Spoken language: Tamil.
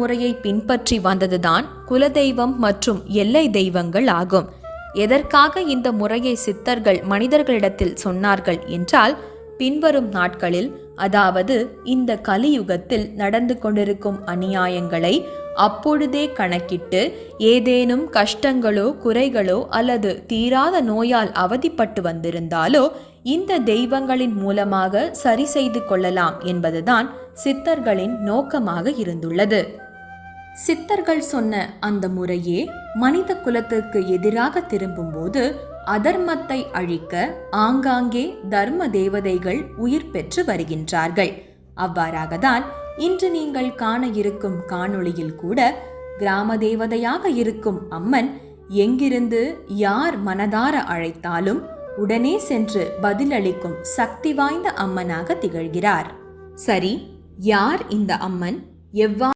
முறையை பின்பற்றி வந்ததுதான் குலதெய்வம் மற்றும் எல்லை தெய்வங்கள் ஆகும். எதற்காக இந்த முறையை சித்தர்கள் மனிதர்களிடத்தில் சொன்னார்கள் என்றால், பின்வரும் நாட்களில், அதாவது இந்த கலியுகத்தில் நடந்து கொண்டிருக்கும் அநியாயங்களை அப்பொழுதே கணக்கிட்டு ஏதேனும் கஷ்டங்களோ குறைகளோ அல்லது தீராத நோயால் அவதிப்பட்டு வந்திருந்தாலோ இந்த தெய்வங்களின் மூலமாக சரி செய்து கொள்ளலாம் என்பதுதான் சித்தர்களின் நோக்கமாக இருந்துள்ளது. சித்தர்கள் சொன்ன அந்த முறையே மனித குலத்திற்கு எதிராக திரும்பும்போது அதர்மத்தை அழிக்க ஆங்காங்கே தர்ம தேவதைகள் உயிர் பெற்று வருகின்றார்கள். அவ்வாறாகத்தான் இன்று நீங்கள் காண இருக்கும் காணொளியில் கூட கிராம தேவதையாக இருக்கும் அம்மன் எங்கிருந்து யார் மனதார அழைத்தாலும் உடனே சென்று பதிலளிக்கும் சக்தி வாய்ந்த அம்மனாக திகழ்கிறார். சரி, யார் இந்த அம்மன்? எவ்வாறு